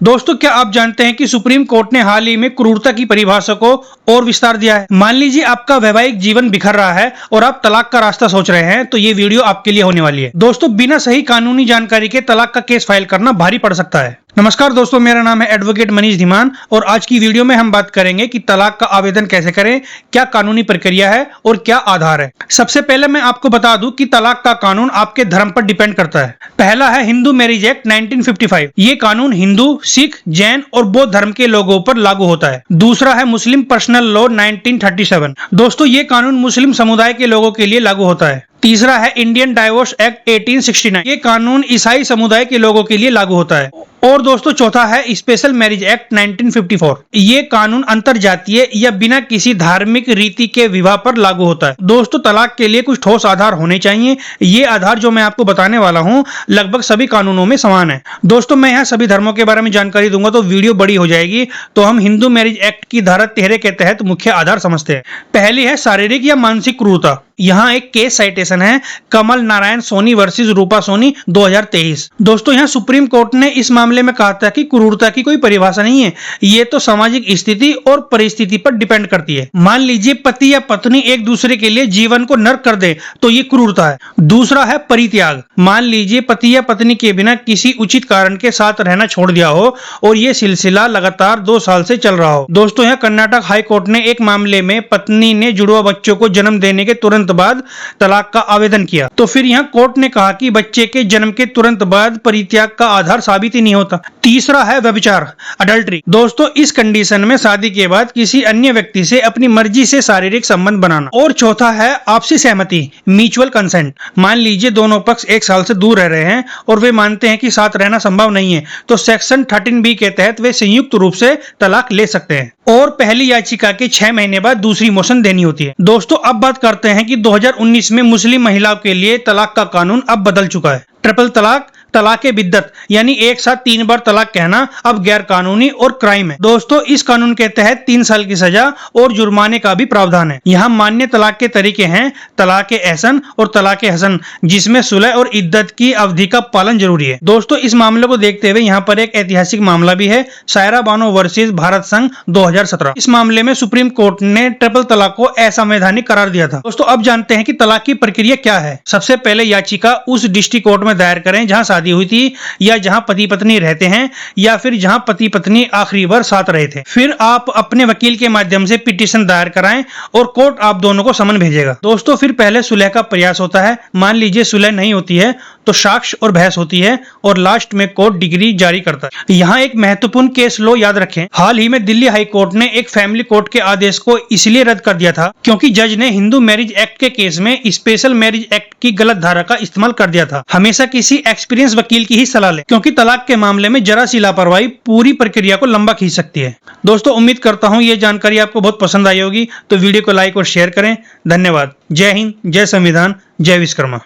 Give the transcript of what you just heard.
दोस्तों, क्या आप जानते हैं कि सुप्रीम कोर्ट ने हाल ही में क्रूरता की परिभाषा को और विस्तार दिया है। मान लीजिए आपका वैवाहिक जीवन बिखर रहा है और आप तलाक का रास्ता सोच रहे हैं, तो ये वीडियो आपके लिए होने वाली है। दोस्तों, बिना सही कानूनी जानकारी के तलाक का केस फाइल करना भारी पड़ सकता है। नमस्कार दोस्तों, मेरा नाम है एडवोकेट मनीष धीमान और आज की वीडियो में हम बात करेंगे कि तलाक का आवेदन कैसे करें, क्या कानूनी प्रक्रिया है और क्या आधार है। सबसे पहले मैं आपको बता दूं कि तलाक का कानून आपके धर्म पर डिपेंड करता है। पहला है हिंदू मैरिज एक्ट 1955। ये कानून हिंदू, सिख, जैन और बौद्ध धर्म के लोगों पर लागू होता है। दूसरा है मुस्लिम पर्सनल लॉ 1937। दोस्तों, ये कानून मुस्लिम समुदाय के लोगों के लिए लागू होता है। तीसरा है इंडियन डाइवोर्स एक्ट 1869। ये कानून ईसाई समुदाय के लोगों के लिए लागू होता है। और दोस्तों, चौथा है स्पेशल मैरिज एक्ट 1954। ये कानून अंतरजातीय या बिना किसी धार्मिक रीति के विवाह पर लागू होता है। दोस्तों, तलाक के लिए कुछ ठोस आधार होने चाहिए। ये आधार जो मैं आपको बताने वाला हूँ लगभग सभी कानूनों में समान है। दोस्तों, मैं यहाँ सभी धर्मों के बारे में जानकारी दूंगा तो वीडियो बड़ी हो जाएगी, तो हम हिंदू मैरिज एक्ट की धारा 13 के तहत मुख्य आधार समझते हैं। पहली है शारीरिक या मानसिक क्रूरता। यहाँ एक केस साइटेशन है, कमल नारायण सोनी वर्सेस रूपा सोनी 2023। दोस्तों, यहाँ सुप्रीम कोर्ट ने इस मामले में कहा था कि क्रूरता की कोई परिभाषा नहीं है, ये तो सामाजिक स्थिति और परिस्थिति पर डिपेंड करती है। मान लीजिए पति या पत्नी एक दूसरे के लिए जीवन को नर्क कर दे तो ये क्रूरता है। दूसरा है परित्याग। मान लीजिए पति या पत्नी के बिना किसी उचित कारण के साथ रहना छोड़ दिया हो और ये सिलसिला लगातार 2 साल से चल रहा हो। दोस्तों, यहाँ कर्नाटक हाई कोर्ट ने एक मामले में पत्नी ने जुड़वा बच्चों को जन्म देने के तुरंत बाद तलाक का आवेदन किया, तो फिर यहाँ कोर्ट ने कहा कि बच्चे के जन्म के तुरंत बाद परित्याग का आधार साबित ही नहीं होता। तीसरा है व्यभिचार, अडल्ट्री। दोस्तों, इस कंडीशन में शादी के बाद किसी अन्य व्यक्ति से अपनी मर्जी से शारीरिक संबंध बनाना। और चौथा है आपसी सहमति, म्यूचुअल कंसेंट। मान लीजिए दोनों पक्ष 1 साल से दूर रह रहे हैं और वे मानते हैं कि साथ रहना संभव नहीं है, तो सेक्शन 13B के तहत वे संयुक्त रूप से तलाक ले सकते हैं और पहली याचिका के 6 महीने बाद दूसरी मोशन देनी होती है। दोस्तों, अब बात करते हैं कि 2019 में मुस्लिम महिलाओं के लिए तलाक का कानून अब बदल चुका है। ट्रिपल तलाक, तलाक बिद्दत यानी एक साथ 3 बार तलाक कहना अब गैर कानूनी और क्राइम है। दोस्तों, इस कानून के तहत 3 साल की सजा और जुर्माने का भी प्रावधान है। यहाँ मान्य तलाक के तरीके हैं तलाक एहसन और तलाक हसन, जिसमें सुलह और इद्दत की अवधि का पालन जरूरी है। दोस्तों, इस मामले को देखते हुए यहाँ पर एक ऐतिहासिक मामला भी है, सायरा बानो वर्सेस भारत संघ 2017। इस मामले में सुप्रीम कोर्ट ने ट्रिपल तलाक को असंवैधानिक करार दिया था। दोस्तों, अब जानते हैं कि तलाक की प्रक्रिया क्या है। सबसे पहले याचिका उस डिस्ट्रिक्ट कोर्ट में दायर करें जहां शादी हुई थी या जहां पति पत्नी रहते हैं या फिर जहां पति पत्नी आखिरी बार साथ रहे थे। फिर आप अपने वकील के माध्यम से पिटीशन दायर कराएं और कोर्ट आप दोनों को समन भेजेगा। दोस्तों, फिर पहले सुलह का प्रयास होता है। मान लीजिए सुलह नहीं होती है तो साक्ष्य और बहस होती है और लास्ट में कोर्ट डिग्री जारी करता है। यहाँ एक महत्वपूर्ण केस लो याद रखें, हाल ही में दिल्ली हाई कोर्ट ने एक फैमिली कोर्ट के आदेश को इसलिए रद्द कर दिया था क्योंकि जज ने हिंदू मैरिज एक्ट के केस में स्पेशल मैरिज एक्ट की गलत धारा का इस्तेमाल कर दिया था। हमेशा किसी एक्सपीरियंस वकील की ही सलाह लें क्योंकि तलाक के मामले में जरा सी लापरवाही पूरी प्रक्रिया को लंबा खींच सकती है। दोस्तों, उम्मीद करता हूं ये जानकारी आपको बहुत पसंद आई होगी, तो वीडियो को लाइक और शेयर करें। धन्यवाद। जय हिंद, जय संविधान, जय विश्वकर्मा।